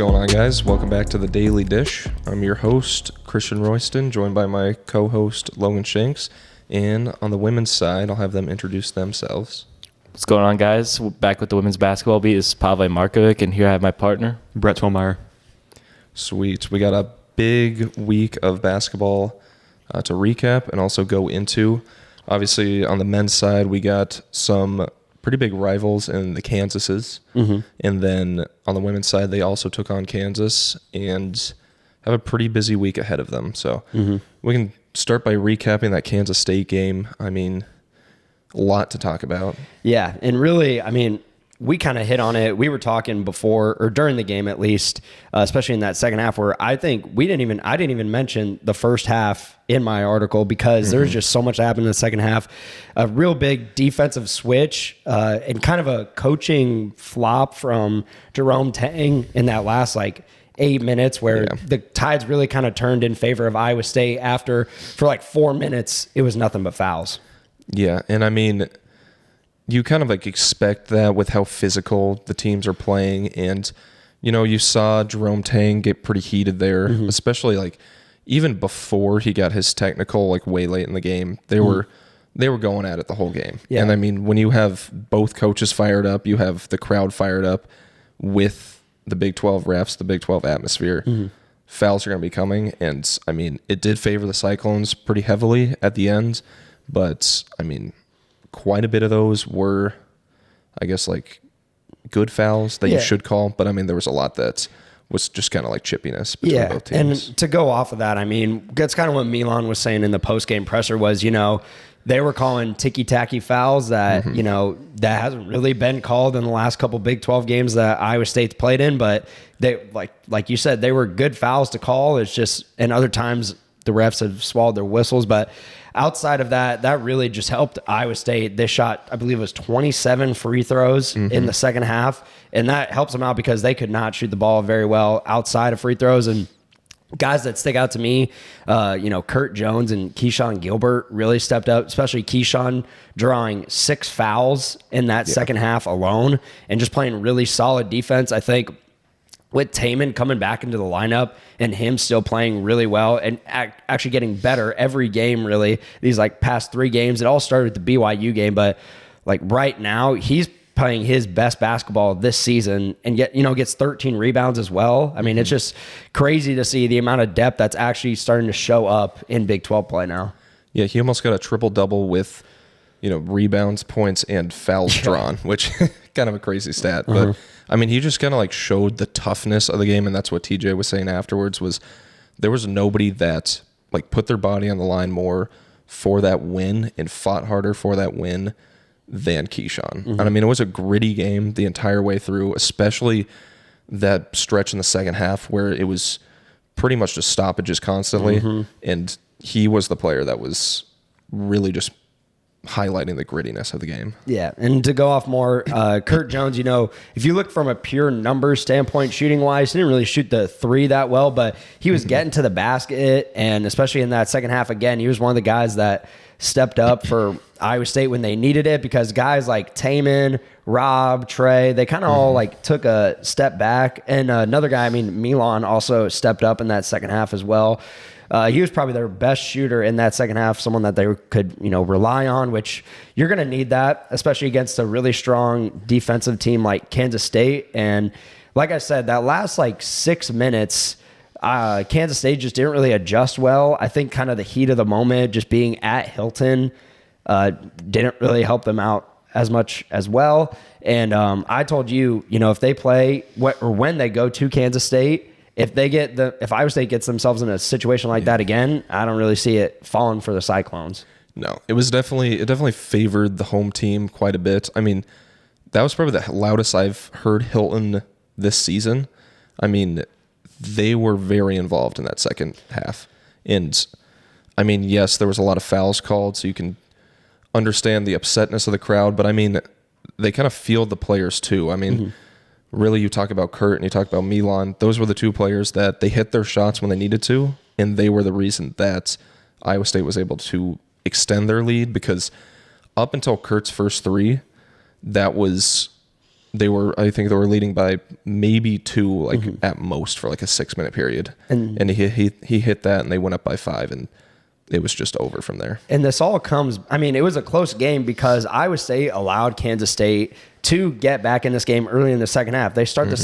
going on, guys? Welcome back to the Daily Dish. I'm your host, Christian Royston, joined by my co-host, Logan Shanks. And on the women's side, I'll have them introduce themselves. What's going on, guys? Back with the women's basketball beat is Pavle Markovic, and here I have my partner, Brett Twelmeyer. Sweet. We got a big week of basketball to recap and also go into. Obviously, on the men's side, we got some pretty big rivals in the Kansases. Mm-hmm. And then on the women's side, they also took on Kansas and have a pretty busy week ahead of them. So we can start by recapping that Kansas State game. I mean, a lot to talk about. Yeah, and really, I mean, we kind of hit on it. We were talking before, or during the game at least, especially in that second half, where I think I didn't even mention the first half in my article because there's just so much that happened in the second half. A real big defensive switch and kind of a coaching flop from Jerome Tang in that last 8 minutes where the tides really kind of turned in favor of Iowa State after, for 4 minutes, it was nothing but fouls. Yeah, and I mean, you kind of expect that with how physical the teams are playing. And, you saw Jerome Tang get pretty heated there, especially even before he got his technical way late in the game. They were going at it the whole game. Yeah. And I mean, when you have both coaches fired up, you have the crowd fired up with the Big 12 refs, the Big 12 atmosphere, fouls are going to be coming. And I mean, it did favor the Cyclones pretty heavily at the end, but I mean, quite a bit of those were, I guess, good fouls that you should call. But, I mean, there was a lot that was just kind of chippiness between both teams. And to go off of that, I mean, that's kind of what Milan was saying in the post-game presser was, they were calling ticky-tacky fouls that, that hasn't really been called in the last couple Big 12 games that Iowa State's played in. But, they like you said, they were good fouls to call. It's just, and other times the refs have swallowed their whistles. But outside of that, that really just helped Iowa State. They shot, I believe it was 27 free throws in the second half. And that helps them out because they could not shoot the ball very well outside of free throws. And guys that stick out to me, Kurt Jones and Keyshawn Gilbert really stepped up, especially Keyshawn drawing 6 fouls in that second half alone and just playing really solid defense. I think with Taman coming back into the lineup and him still playing really well and actually getting better every game, really, these past 3 games, it all started with the BYU game, but right now he's playing his best basketball this season and gets 13 rebounds as well. I mean, it's just crazy to see the amount of depth that's actually starting to show up in Big 12 play now. Yeah, he almost got a triple-double with, rebounds, points, and fouls drawn, which kind of a crazy stat. But, I mean, he just kind of showed the toughness of the game, and that's what TJ was saying afterwards, was there was nobody that put their body on the line more for that win and fought harder for that win than Keyshawn. And I mean, it was a gritty game the entire way through, especially that stretch in the second half where it was pretty much just stoppages constantly. And he was the player that was really just highlighting the grittiness of the game. Yeah, and to go off more, Kurt Jones, if you look from a pure numbers standpoint, shooting-wise, he didn't really shoot the 3 that well, but he was getting to the basket, and especially in that second half, again, he was one of the guys that stepped up for Iowa State when they needed it because guys like Taman, Rob, Trey, they kind of all took a step back. And another guy, I mean, Milan also stepped up in that second half as well. He was probably their best shooter in that second half, someone that they could, rely on, which you're going to need that, especially against a really strong defensive team like Kansas State. And like I said, that last 6 minutes, Kansas State just didn't really adjust well. I think kind of the heat of the moment, just being at Hilton, didn't really help them out as much as well. And I told you, if they play or when they go to Kansas State, if Iowa State gets themselves in a situation like that again, I don't really see it falling for the Cyclones. No, it definitely favored the home team quite a bit. I mean, that was probably the loudest I've heard Hilton this season. I mean, they were very involved in that second half. And I mean, yes, there was a lot of fouls called, so you can understand the upsetness of the crowd, but I mean, they kind of field the players too. I mean, really, you talk about Kurt and you talk about Milan. Those were the 2 players that they hit their shots when they needed to, and they were the reason that Iowa State was able to extend their lead because up until Kurt's first 3, that was I think they were leading by maybe 2, like at most for like a 6-minute period. And he hit that and they went up by 5 and it was just over from there. And this all comes, I mean, it was a close game because Iowa State allowed Kansas State to get back in this game early in the second half. They start the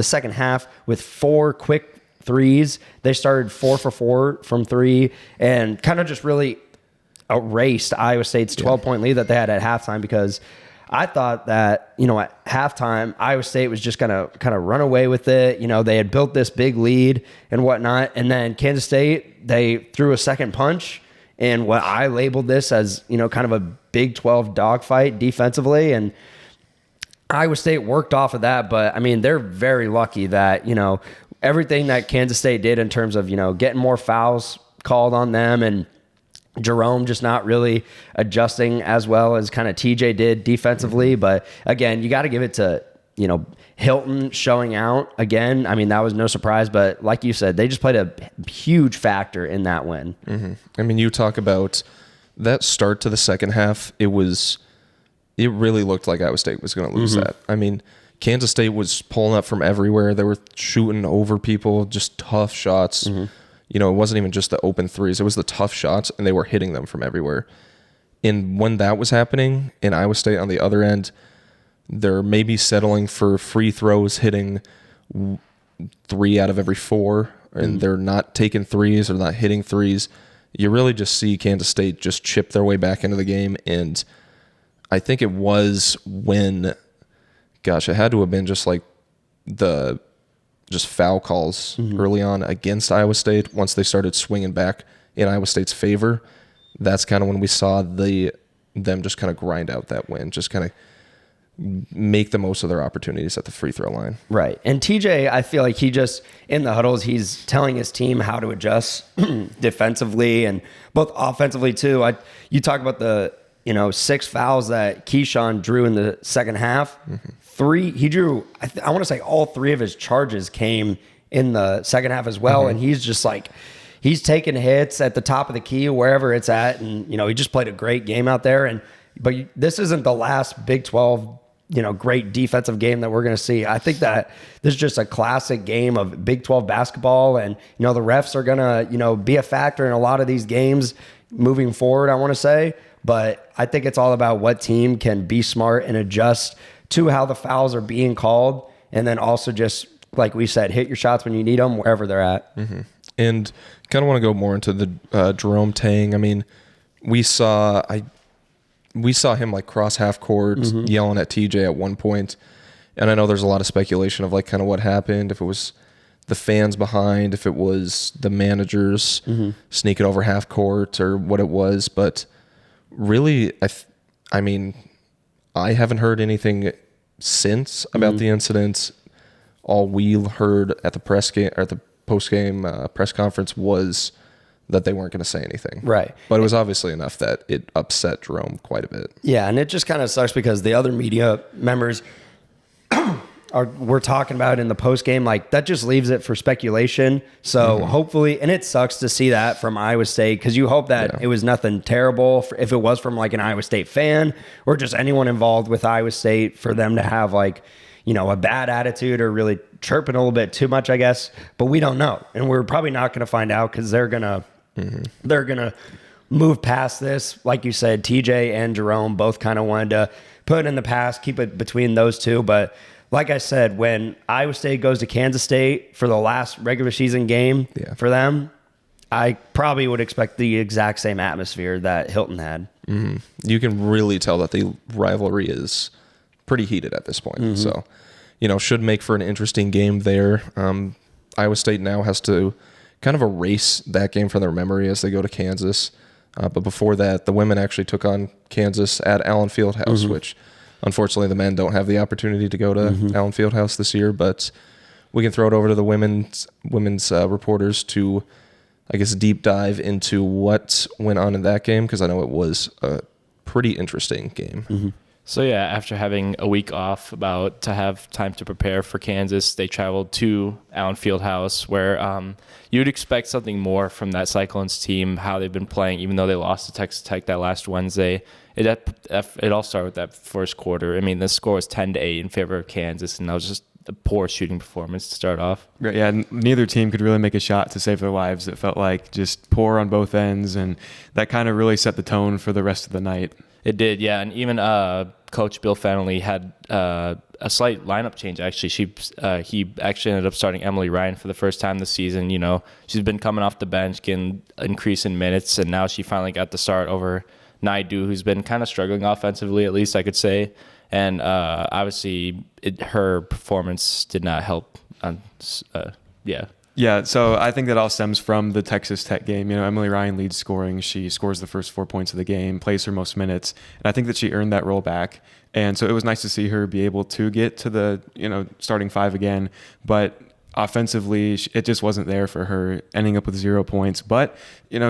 second half with 4 quick threes. They started 4 for 4 from 3 and kind of just really erased Iowa State's 12-point lead that they had at halftime, because I thought that, at halftime, Iowa State was just going to kind of run away with it. They had built this big lead and whatnot. And then Kansas State, they threw a second punch in what I labeled this as, kind of a Big 12 dogfight defensively. And Iowa State worked off of that. But, I mean, they're very lucky that, everything that Kansas State did in terms of, getting more fouls called on them and Jerome just not really adjusting as well as kind of TJ did defensively. But again, you got to give it to, Hilton showing out again. I mean, that was no surprise, but like you said, they just played a huge factor in that win. Mm-hmm. I mean, you talk about that start to the second half. It really looked like Iowa State was going to lose that. I mean, Kansas State was pulling up from everywhere. They were shooting over people, just tough shots. It wasn't even just the open threes. It was the tough shots, and they were hitting them from everywhere. And when that was happening, in Iowa State on the other end, they're maybe settling for free throws, hitting 3 out of every 4, and they're not taking threes or not hitting threes. You really just see Kansas State just chip their way back into the game. And I think it was when, it had to have been just like just foul calls early on against Iowa State. Once they started swinging back in Iowa State's favor, that's kind of when we saw them just kind of grind out that win, just kind of make the most of their opportunities at the free throw line. Right. And TJ, I feel like he just, in the huddles, he's telling his team how to adjust defensively and both offensively too. You talk about the 6 fouls that Keyshawn drew in the second half. 3, he drew, I want to say all 3 of his charges came in the second half as well. And he's just like, he's taking hits at the top of the key, wherever it's at. And, he just played a great game out there. But this isn't the last Big 12, great defensive game that we're going to see. I think that this is just a classic game of Big 12 basketball. And, the refs are going to, be a factor in a lot of these games moving forward, I want to say. But I think it's all about what team can be smart and adjust to how the fouls are being called. And then also just, like we said, hit your shots when you need them, wherever they're at. And kind of want to go more into the Jerome Tang. I mean, we saw him like cross half court yelling at TJ at one point. And I know there's a lot of speculation of like kind of what happened, if it was the fans behind, if it was the managers sneaking over half court or what it was. But really, I mean, I haven't heard anything since about the incident. All we heard at the post-game press conference was that they weren't going to say anything. Right. But it was obviously enough that it upset Jerome quite a bit. Yeah, and it just kind of sucks because the other media members we're talking about in the post game, like that just leaves it for speculation. So hopefully, and it sucks to see that from Iowa State, because you hope that it was nothing terrible if it was from like an Iowa State fan or just anyone involved with Iowa State, for them to have like, a bad attitude or really chirping a little bit too much, I guess. But we don't know, and we're probably not going to find out because they're gonna move past this. Like you said, TJ and Jerome both kind of wanted to put it in the past, keep it between those two, but. Like I said, when Iowa State goes to Kansas State for the last regular season game for them, I probably would expect the exact same atmosphere that Hilton had. You can really tell that the rivalry is pretty heated at this point. So, should make for an interesting game there. Iowa State now has to kind of erase that game from their memory as they go to Kansas. But before that, the women actually took on Kansas at Allen Fieldhouse, which... Unfortunately, the men don't have the opportunity to go to Allen Fieldhouse this year, but we can throw it over to the women's reporters to, I guess, deep dive into what went on in that game, because I know it was a pretty interesting game. So yeah, after having a week off, about to have time to prepare for Kansas, they traveled to Allen Fieldhouse, where you'd expect something more from that Cyclones team, how they've been playing, even though they lost to Texas Tech that last Wednesday. It all started with that first quarter. I mean, the score was 10-8 in favor of Kansas, and that was just a poor shooting performance to start off. Yeah, neither team could really make a shot to save their lives. It felt like just poor on both ends, and that kind of really set the tone for the rest of the night. It did, yeah. And even Coach Bill Fennelly had a slight lineup change, actually. He actually ended up starting Emily Ryan for the first time this season. You know, she's been coming off the bench, getting increase in minutes, and now she finally got the start over Naidu, who's been kind of struggling offensively, at least I could say. And obviously, her performance did not help. Yeah, so I think that all stems from the Texas Tech game. You know, Emily Ryan leads scoring. She scores the first 4 points of the game, plays her most minutes, and I think that she earned that role back. And so it was nice to see her be able to get to the, starting five again. But offensively, it just wasn't there for her, ending up with 0 points. But,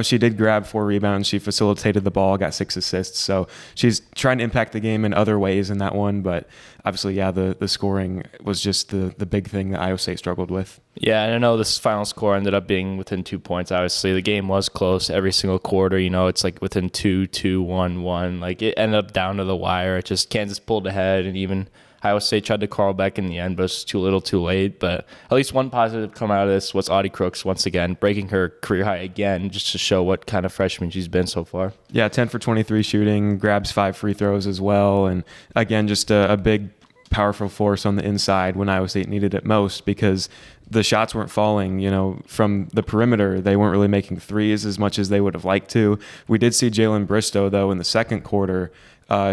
she did grab 4 rebounds. She facilitated the ball, got 6 assists. So she's trying to impact the game in other ways in that one. But obviously, yeah, the scoring was just the big thing that Iowa State struggled with. Yeah, and I know this final score ended up being within 2 points. Obviously, the game was close every single quarter. It's like within 2, 1, 1. Like, it ended up down to the wire. It just Kansas pulled ahead, and even Iowa State tried to crawl back in the end, but it's too little too late. But at least one positive come out of this was Audie Crooks once again breaking her career high again, just to show what kind of freshman she's been so far. Yeah, 10 for 23 shooting, grabs 5 free throws as well. And again, just a big, powerful force on the inside when Iowa State needed it most, because the shots weren't falling, from the perimeter. They weren't really making threes as much as they would have liked to. We did see Jalen Bristow, though, in the second quarter.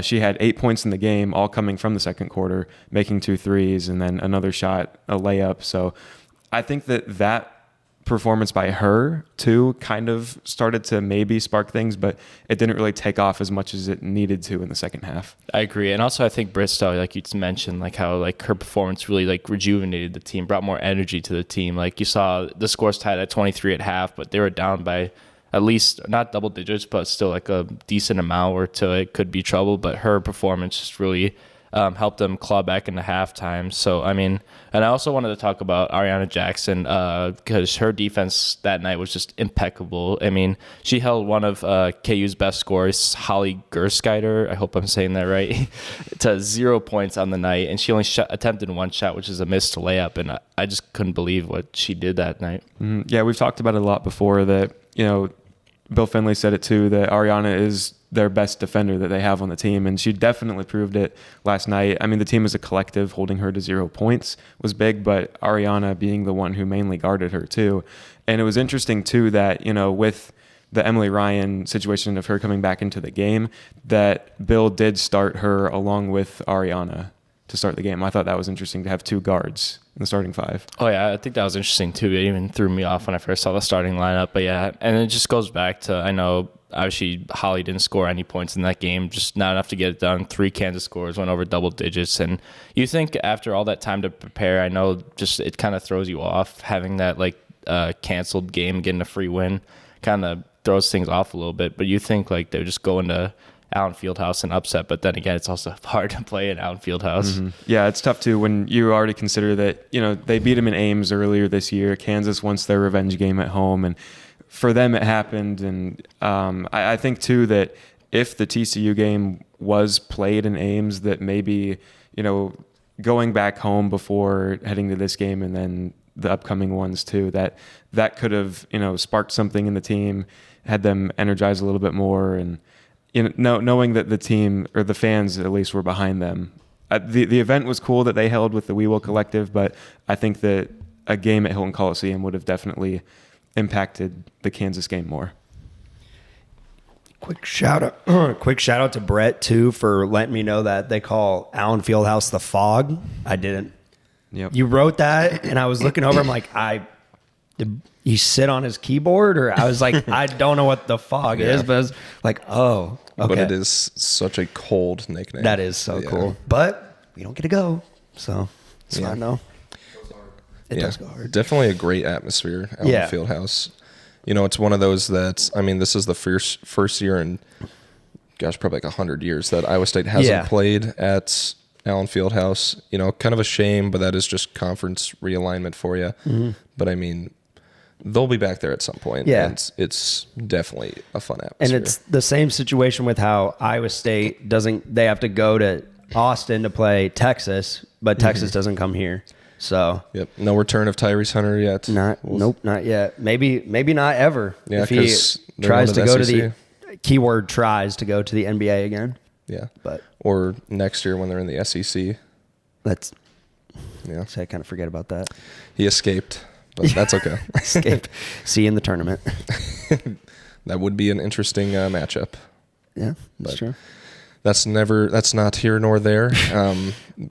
She had 8 points in the game, all coming from the second quarter, making 2 threes, and then another shot, a layup. So I think that performance by her, too, kind of started to maybe spark things, but it didn't really take off as much as it needed to in the second half. I agree. And also I think Bristow, like you mentioned, like how like her performance really like rejuvenated the team, brought more energy to the team. Like you saw the scores tied at 23 at half, but they were down by at least not double digits, but still like a decent amount where to it could be trouble. But her performance just really helped them claw back into halftime. So, I mean, and I also wanted to talk about Ariana Jackson because her defense that night was just impeccable. I mean, she held one of KU's best scorers, Holly Gerskeider, I hope I'm saying that right, to 0 points on the night. And she only attempted one shot, which is a missed layup. And I just couldn't believe what she did that night. Yeah, we've talked about it a lot before that, Bill Finley said it too, that Ariana is their best defender that they have on the team, and she definitely proved it last night. I mean, the team as a collective holding her to 0 points was big, but Ariana being the one who mainly guarded her too. And it was interesting too that, with the Emily Ryan situation of her coming back into the game, that Bill did start her along with Ariana to start the game. I thought that was interesting to have 2 guards in the starting 5. Oh, yeah, I think that was interesting, too. It even threw me off when I first saw the starting lineup. But, yeah, and it just goes back to, I know, obviously, Holly didn't score any points in that game, just not enough to get it done. 3 Kansas scores, went over double digits. And you think after all that time to prepare, I know just it kind of throws you off having that, like, canceled game, getting a free win, kind of throws things off a little bit. But you think, like, they would just go into Allen Fieldhouse and upset, but then again, it's also hard to play at Allen Fieldhouse. Mm-hmm. Yeah, it's tough too when you already consider that, they beat them in Ames earlier this year. Kansas wants their revenge game at home, and for them it happened. And I think too that if the TCU game was played in Ames, that maybe, going back home before heading to this game and then the upcoming ones too, that could have, sparked something in the team, had them energized a little bit more, and knowing that the team, or the fans at least, were behind them. The event was cool that they held with the We Will Collective, but I think that a game at Hilton Coliseum would have definitely impacted the Kansas game more. Quick shout out to Brett too for letting me know that they call Allen Fieldhouse the Fog. I didn't. Yep. You wrote that, and I was looking over. I'm like, did he sit on his keyboard, or I was like, I don't know what the Fog is, but I was like, oh, okay. But it is such a cold nickname. That is so cool. But we don't get to go, so it's fine though. It does go hard. Definitely a great atmosphere out in the Fieldhouse. It's one of those that, I mean, this is the first year in probably like 100 years that Iowa State hasn't played at Allen Fieldhouse. You know, kind of a shame, but that is just conference realignment for you. Mm-hmm. But I mean, they'll be back there at some point. Yeah. And it's definitely a fun atmosphere. And it's the same situation with how Iowa State they have to go to Austin to play Texas, but Texas doesn't come here. So yep, no return of Tyrese Hunter yet. Nope, not yet. Maybe not ever. Yeah, if he tries to go to the keyword tries to go to the NBA again. Yeah, but or next year when they're in the SEC. So I kind of forget about that. He escaped, but that's okay. Escaped. See you in the tournament. That would be an interesting matchup. Yeah, that's true. That's not here nor there.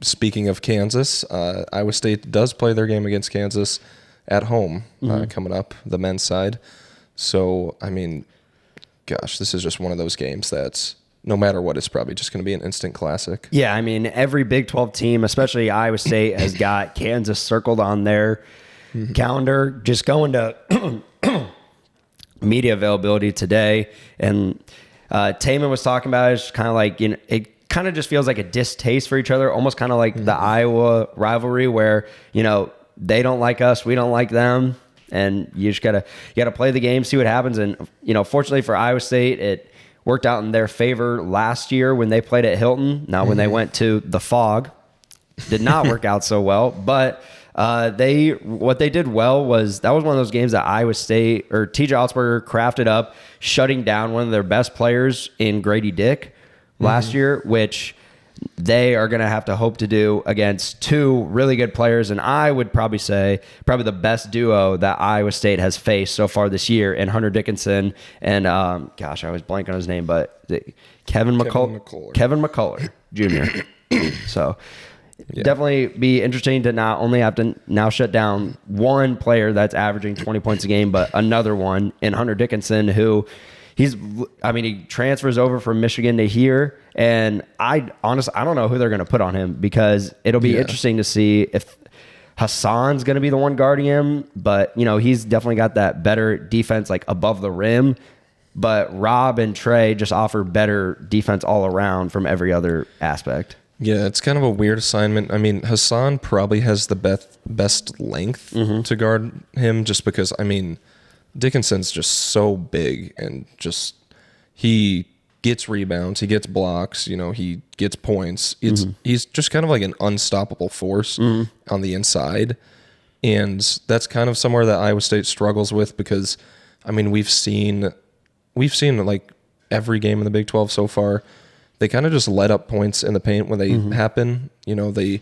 Speaking of Kansas, Iowa State does play their game against Kansas at home coming up, the men's side. So, I mean, gosh, this is just one of those games that's, no matter what, it's probably just going to be an instant classic. Yeah, I mean, every Big 12 team, especially Iowa State, has got Kansas circled on their calendar. Just going to media availability today, and Taman was talking about it. It's kind of like, you know, it kind of just feels like a distaste for each other, almost kind of like the Iowa rivalry where, you know, they don't like us, we don't like them, and you just gotta play the game, see what happens. And, you know, fortunately for Iowa State, it worked out in their favor last year when they played at Hilton. Now, when they went to the Fog, did not work out so well, but what they did well was that was one of those games that Iowa State or TJ Altsberger crafted up, shutting down one of their best players in Grady Dick last year, which they are going to have to hope to do against two really good players. And I would probably say the best duo that Iowa State has faced so far this year in Hunter Dickinson and, gosh, I always blank on his name, but Kevin McCullough Jr. So definitely be interesting to not only have to now shut down one player that's averaging 20 points a game, but another one in Hunter Dickinson, who he transfers over from Michigan to here. And I don't know who they're going to put on him, because it'll be interesting to see if Hassan's going to be the one guarding him. But, you know, he's definitely got that better defense, like above the rim. But Rob and Trey just offer better defense all around from every other aspect. Yeah, it's kind of a weird assignment. I mean, Hassan probably has the best length to guard him, just because, I mean, Dickinson's just so big, and just he gets rebounds, he gets blocks, you know, he gets points. He's just kind of like an unstoppable force on the inside. And that's kind of somewhere that Iowa State struggles with, because, I mean, we've seen like every game in the Big 12 so far. They kind of just let up points in the paint when they happen. You know, they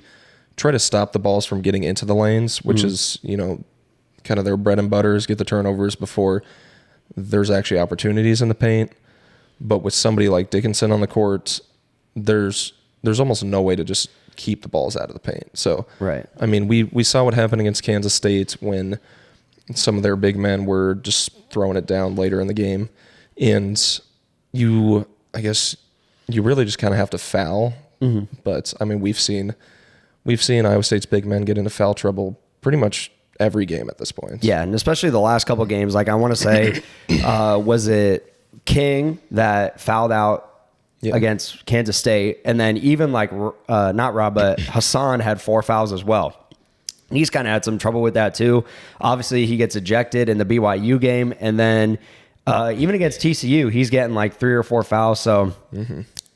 try to stop the balls from getting into the lanes, which is, you know, kind of their bread and butter, is get the turnovers before there's actually opportunities in the paint. But with somebody like Dickinson on the court, there's almost no way to just keep the balls out of the paint. So, right. I mean, we saw what happened against Kansas State when some of their big men were just throwing it down later in the game. And I guess you really just kind of have to foul. But I mean, we've seen Iowa State's big men get into foul trouble pretty much every game at this point. Yeah, and especially the last couple games. Like, I want to say, was it King that fouled out against Kansas State? And then even like, not Rob, but Hassan had 4 fouls as well. He's kind of had some trouble with that too. Obviously, he gets ejected in the BYU game. And then even against TCU, he's getting like 3 or 4 fouls. So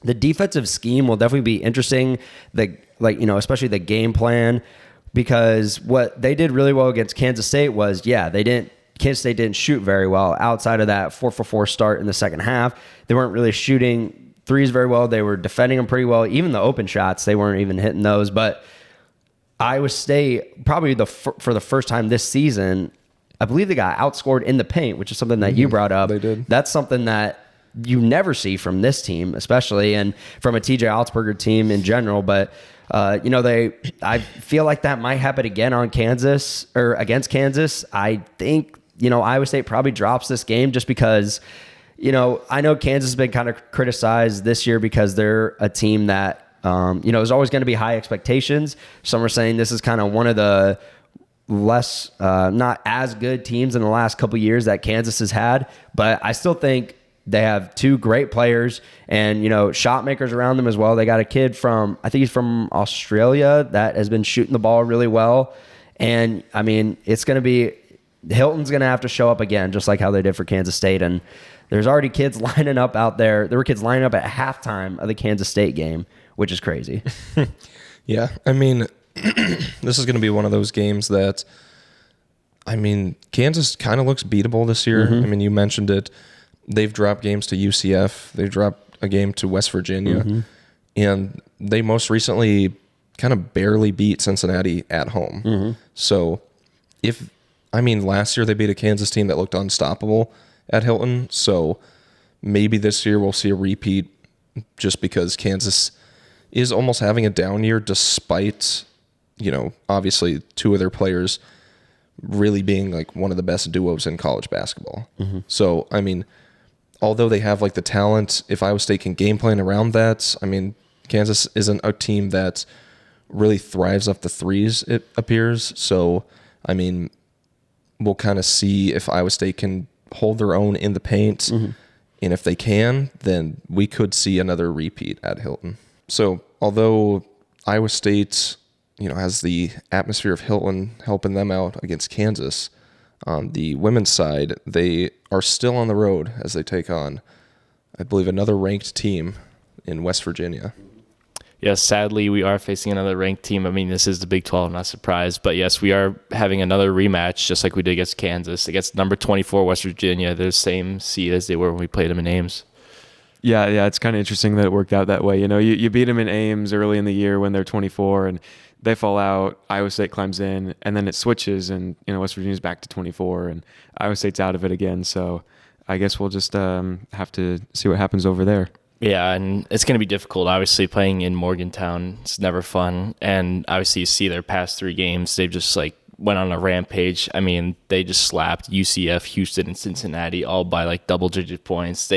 the defensive scheme will definitely be interesting. Especially the game plan, because what they did really well against Kansas State was, Kansas State didn't shoot very well outside of that 4-for-4 start in the second half. They weren't really shooting threes very well. They were defending them pretty well. Even the open shots, they weren't even hitting those. But Iowa State, probably for the first time this season, I believe they got outscored in the paint, which is something that you brought up. They did. That's something that you never see from this team, especially, and from a TJ Altsberger team in general. But I feel like that might happen again on Kansas, or against Kansas. I think, Iowa State probably drops this game just because, I know Kansas has been kind of criticized this year because they're a team that, there's always going to be high expectations. Some are saying this is kind of one of the less, not as good teams in the last couple of years that Kansas has had. But I still think they have two great players and, shot makers around them as well. They got a kid from, I think he's from Australia, that has been shooting the ball really well. And I mean, it's going to be, Hilton's going to have to show up again, just like how they did for Kansas State. And there's already kids lining up out there. There were kids lining up at halftime of the Kansas State game, which is crazy. Yeah. I mean, this is going to be one of those games that, I mean, Kansas kind of looks beatable this year. I mean, you mentioned it. They've dropped games to UCF. They've dropped a game to West Virginia. And they most recently kind of barely beat Cincinnati at home. So last year they beat a Kansas team that looked unstoppable at Hilton. So maybe this year we'll see a repeat just because Kansas is almost having a down year despite, obviously two of their players really being like one of the best duos in college basketball. So, I mean, although they have like the talent, if Iowa State can game plan around that, I mean, Kansas isn't a team that really thrives off the threes, it appears. So, I mean, we'll kind of see if Iowa State can hold their own in the paint. And if they can, then we could see another repeat at Hilton. So, although Iowa State, has the atmosphere of Hilton helping them out against Kansas, on the women's side, they are still on the road as they take on, I believe, another ranked team in West Virginia. Yes, sadly, we are facing another ranked team. I mean, this is the Big 12, not surprised. But yes, we are having another rematch, just like we did against Kansas, against number 24 West Virginia. They're the same seed as they were when we played them in Ames. Yeah, it's kind of interesting that it worked out that way. You beat them in Ames early in the year when they're 24, and they fall out. Iowa State climbs in, and then it switches, and West Virginia's back to 24, and Iowa State's out of it again. So I guess we'll just have to see what happens over there. Yeah, and it's going to be difficult. Obviously, playing in Morgantown, it's never fun. And obviously, you see their past three games, they've just went on a rampage. I mean, they just slapped UCF, Houston, and Cincinnati all by double-digit points.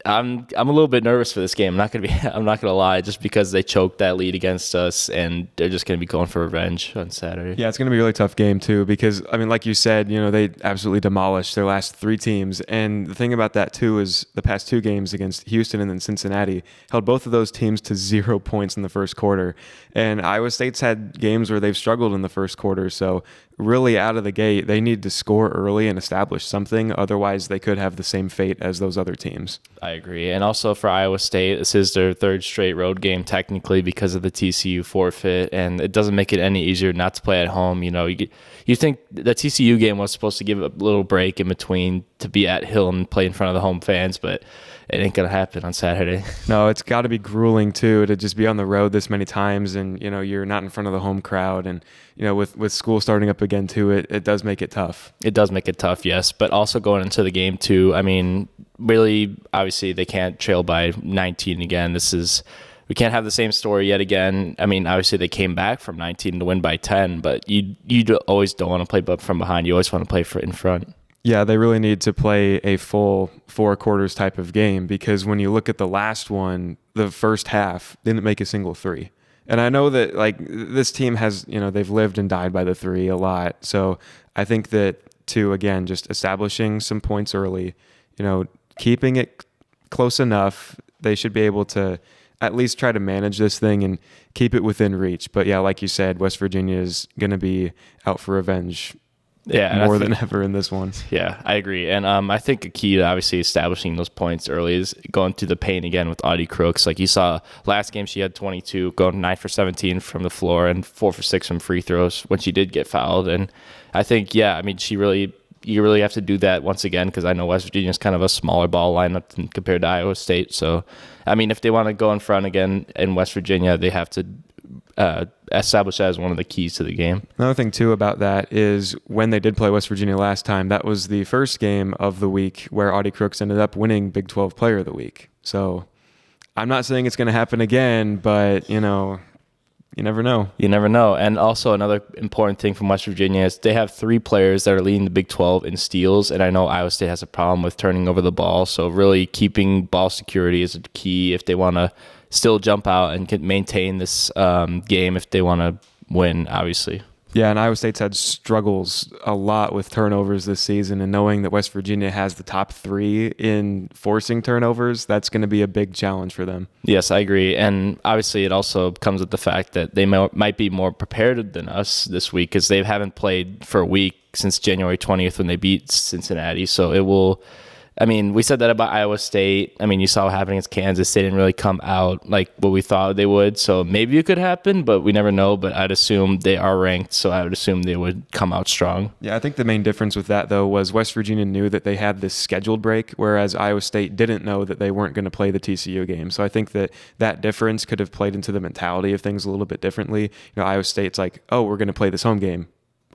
I'm a little bit nervous for this game. I'm not gonna lie, just because they choked that lead against us, and they're just gonna be going for revenge on Saturday. Yeah, it's gonna be a really tough game too, because I mean, like you said, they absolutely demolished their last three teams, and the thing about that too is the past two games against Houston and then Cincinnati held both of those teams to 0 points in the first quarter, and Iowa State's had games where they've struggled in the first quarter. So really, out of the gate, they need to score early and establish something. Otherwise, they could have the same fate as those other teams. I agree. And also for Iowa State, this is their third straight road game technically because of the TCU forfeit, and it doesn't make it any easier not to play at home. You think the TCU game was supposed to give a little break in between to be at Hilton and play in front of the home fans, but it ain't going to happen on Saturday. No, it's got to be grueling too to just be on the road this many times, and you're not in front of the home crowd, and with school starting up again too, it does make it tough. It does make it tough, yes, but also going into the game too, I mean, really, obviously they can't trail by 19 again. We can't have the same story yet again. I mean, obviously they came back from 19 to win by 10, but you always don't want to play from behind. You always want to play in front. Yeah, they really need to play a full 4 quarters type of game, because when you look at the last one, the first half didn't make a single three. And I know that this team has, they've lived and died by the three a lot. So I think that too, again, just establishing some points early, keeping it close enough, they should be able to at least try to manage this thing and keep it within reach. But yeah, like you said, West Virginia is going to be out for revenge. Yeah, more than ever in this one. Yeah, I agree. And I think a key to obviously establishing those points early is going through the paint again with Audie Crooks. Like you saw last game, she had 22, going 9 for 17 from the floor and 4 for 6 from free throws when she did get fouled. And I think, you really have to do that once again, because I know West Virginia is kind of a smaller ball lineup compared to Iowa State. So, I mean, if they want to go in front again in West Virginia, they have to establish that as one of the keys to the game. Another thing too about that is when they did play West Virginia last time, that was the first game of the week where Audie Crooks ended up winning Big 12 Player of the Week. So I'm not saying it's going to happen again, but you never know. You never know. And also another important thing from West Virginia is they have 3 players that are leading the Big 12 in steals, and I know Iowa State has a problem with turning over the ball, so really keeping ball security is a key if they want to still jump out and can maintain this game if they want to win, obviously. Yeah, and Iowa State's had struggles a lot with turnovers this season, and knowing that West Virginia has the top 3 in forcing turnovers, that's going to be a big challenge for them. Yes, I agree. And obviously it also comes with the fact that they might be more prepared than us this week because they haven't played for a week since January 20th when they beat Cincinnati. So it will... I mean, we said that about Iowa State. I mean, you saw what happened against Kansas. They didn't really come out like what we thought they would. So maybe it could happen, but we never know. But I'd assume they are ranked, so I would assume they would come out strong. Yeah, I think the main difference with that, though, was West Virginia knew that they had this scheduled break, whereas Iowa State didn't know that they weren't going to play the TCU game. So I think that difference could have played into the mentality of things a little bit differently. You know, Iowa State's like, oh, we're going to play this home game.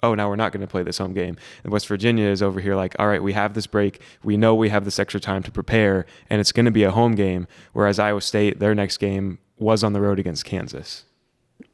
Oh, now we're not going to play this home game. And West Virginia is over here like, all right, we have this break. We know we have this extra time to prepare, and it's going to be a home game. Whereas Iowa State, their next game was on the road against Kansas.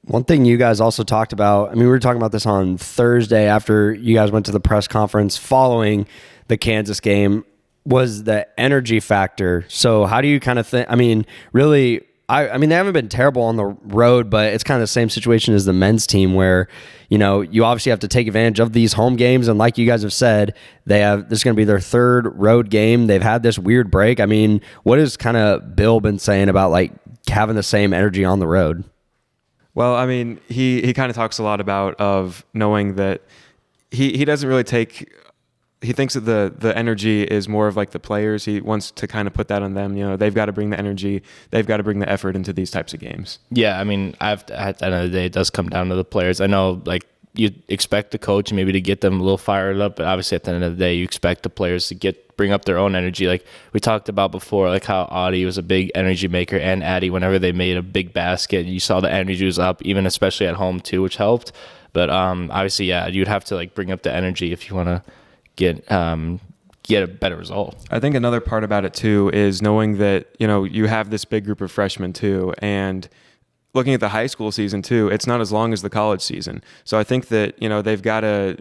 One thing you guys also talked about, I mean, we were talking about this on Thursday after you guys went to the press conference following the Kansas game, was the energy factor. So how do you kind of think, I mean, really, I mean, they haven't been terrible on the road, but it's kind of the same situation as the men's team where, you know, you obviously have to take advantage of these home games. And like you guys have said, this is going to be their 3rd road game. They've had this weird break. I mean, what has kind of Bill been saying about like having the same energy on the road? Well, I mean, he kind of talks a lot about of knowing that he doesn't really take... He thinks that the energy is more of like the players. He wants to kind of put that on them. You know, they've got to bring the energy. They've got to bring the effort into these types of games. Yeah, I mean, at the end of the day, it does come down to the players. I know, like, you expect the coach maybe to get them a little fired up, but obviously at the end of the day, you expect the players to bring up their own energy. Like we talked about before, like how Audie was a big energy maker, and Addie, whenever they made a big basket, you saw the energy was up, even especially at home too, which helped. But obviously, yeah, you'd have to like bring up the energy if you want to get a better result. I think another part about it too is knowing that, you know, you have this big group of freshmen too, and looking at the high school season too, it's not as long as the college season. So I think that, you know, they've got to,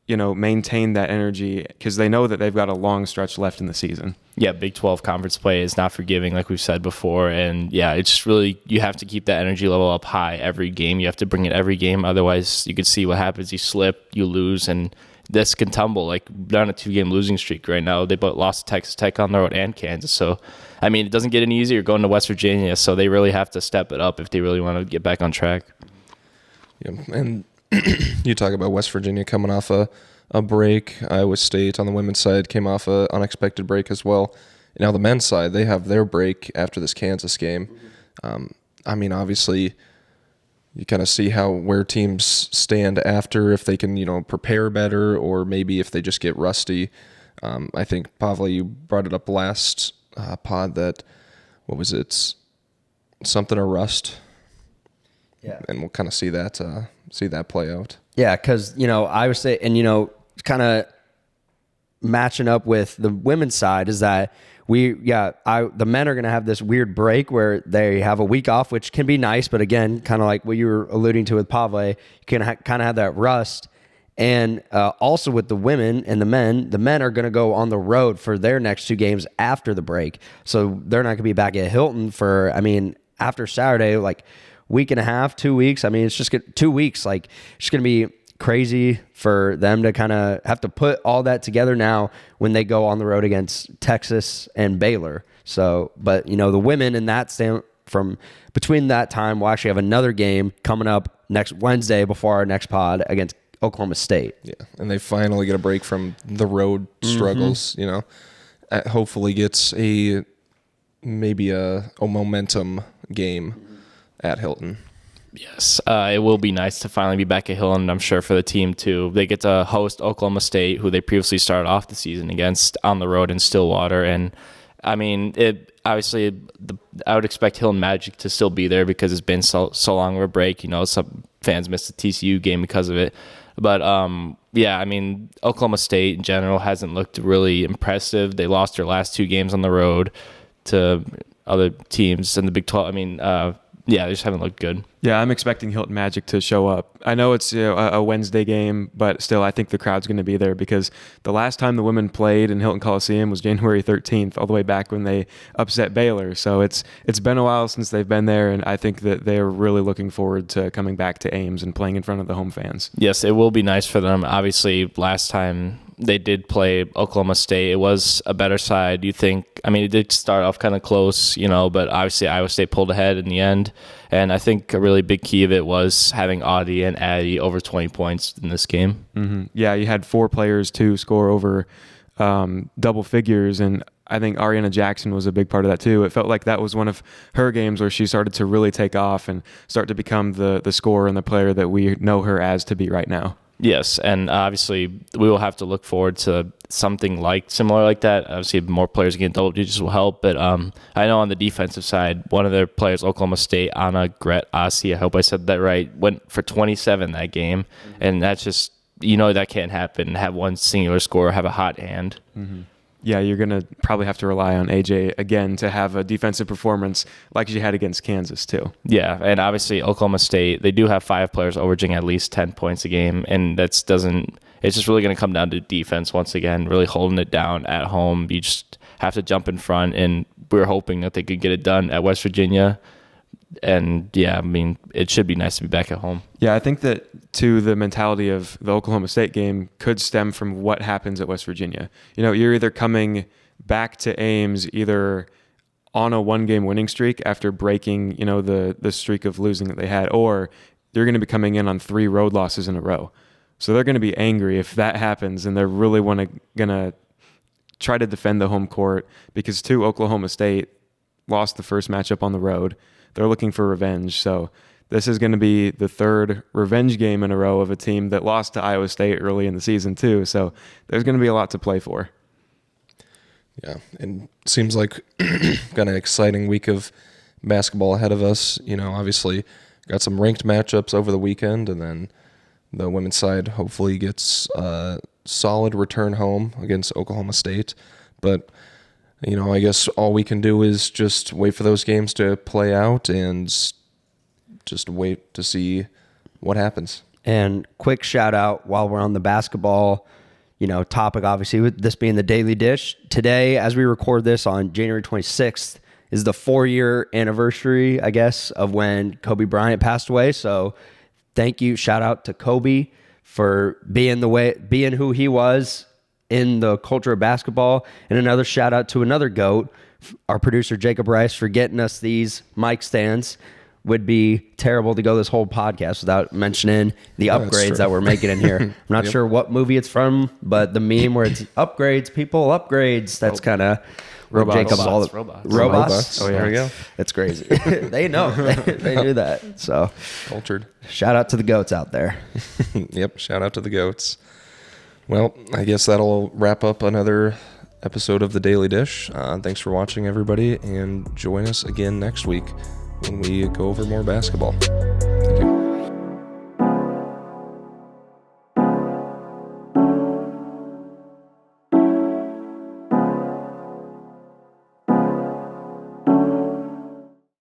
you know, maintain that energy because they know that they've got a long stretch left in the season. Yeah, Big 12 conference play is not forgiving, like we've said before. And yeah, it's really, you have to keep that energy level up high every game. You have to bring it every game. Otherwise, you could see what happens. You slip, you lose, and this can tumble. Like they're on a 2-game losing streak right now. They both lost to Texas Tech on the road and Kansas. So, I mean, it doesn't get any easier going to West Virginia. So they really have to step it up if they really want to get back on track. Yeah, and you talk about West Virginia coming off a break. Iowa State on the women's side came off an unexpected break as well. Now the men's side, they have their break after this Kansas game. I mean, obviously, you kind of see where teams stand after, if they can, you know, prepare better, or maybe if they just get rusty. I think, Pavle, you brought it up last pod that, what was it, something or rust? Yeah. And we'll kind of see that play out. Yeah, because, you know, I would say, and, you know, kind of matching up with the women's side is that the men are going to have this weird break where they have a week off, which can be nice. But again, kind of like what you were alluding to with Pavle, you can kind of have that rust. And also with the women and the men are going to go on the road for their next 2 games after the break. So they're not going to be back at Hilton for, I mean, after Saturday, like week and a half, 2 weeks. I mean, it's just 2 weeks. Like it's going to be crazy for them to kind of have to put all that together now when they go on the road against Texas and Baylor. So, but you know, the women in that from between that time, we'll actually have another game coming up next Wednesday before our next pod against Oklahoma State. Yeah, and they finally get a break from the road struggles. You know, hopefully gets maybe a momentum game at Hilton. Yes, it will be nice to finally be back at Hilton, I'm sure, for the team, too. They get to host Oklahoma State, who they previously started off the season against on the road in Stillwater. And, I mean, obviously, I would expect Hilton Magic to still be there because it's been so long of a break. You know, some fans missed the TCU game because of it. But, yeah, I mean, Oklahoma State in general hasn't looked really impressive. They lost their last 2 games on the road to other teams in the Big 12. I mean, Yeah, they just haven't looked good. Yeah, I'm expecting Hilton Magic to show up. I know it's a Wednesday game, but still, I think the crowd's going to be there because the last time the women played in Hilton Coliseum was January 13th, all the way back when they upset Baylor. So it's been a while since they've been there, and I think that they're really looking forward to coming back to Ames and playing in front of the home fans. Yes, it will be nice for them. Obviously, last time they did play Oklahoma State, it was a better side. You think, I mean, it did start off kind of close, but obviously Iowa State pulled ahead in the end. And I think a really big key of it was having Audie and Addie over 20 points in this game. Mm-hmm. Yeah, you had 4 players to score over double figures, and I think Ariana Jackson was a big part of that too. It felt like that was one of her games where she started to really take off and start to become the scorer and the player that we know her as to be right now. Yes, and obviously we will have to look forward to something similar like that. Obviously, more players getting double digits will help, but I know on the defensive side, one of their players, Oklahoma State, Anna Gret-Asi, I hope I said that right, went for 27 that game, and that's just, that can't happen. Have one singular scorer have a hot hand. Mm-hmm. Yeah, you're going to probably have to rely on AJ again to have a defensive performance like she had against Kansas too. Yeah, and obviously Oklahoma State, they do have 5 players averaging at least 10 points a game, and it's just really going to come down to defense once again, really holding it down at home. You just have to jump in front, and we're hoping that they could get it done at West Virginia. And yeah, I mean, it should be nice to be back at home. Yeah, I think that too, the mentality of the Oklahoma State game could stem from what happens at West Virginia. You're either coming back to Ames either on a 1-game winning streak after breaking, the streak of losing that they had, or they're going to be coming in on 3 road losses in a row. So they're going to be angry if that happens, and they're really going to try to defend the home court because too, Oklahoma State lost the first matchup on the road. They're looking for revenge. So this is going to be the 3rd revenge game in a row of a team that lost to Iowa State early in the season too. So there's going to be a lot to play for. Yeah, and seems like got an exciting week of basketball ahead of us. Obviously got some ranked matchups over the weekend, and then the women's side hopefully gets a solid return home against Oklahoma State. But I guess all we can do is just wait for those games to play out and just wait to see what happens. And quick shout out while we're on the basketball, topic, obviously, with this being the Daily Dish. Today, as we record this on January 26th, is the 4-year anniversary, I guess, of when Kobe Bryant passed away. So thank you. Shout out to Kobe for being who he was in the culture of basketball. And another shout out to another GOAT, our producer Jacob Rice, for getting us these mic stands. Would be terrible to go this whole podcast without mentioning the upgrades that we're making in here. I'm not sure what movie it's from, but the meme where it's upgrades, people, upgrades. That's kind of Jacob's all robots. Oh yeah, there we go. That's crazy. They know. They knew that. So Cultured. Shout out to the GOATs out there. Yep. Shout out to the GOATs. Well, I guess that'll wrap up another episode of The Daily Dish. Thanks for watching, everybody, and join us again next week when we go over more basketball.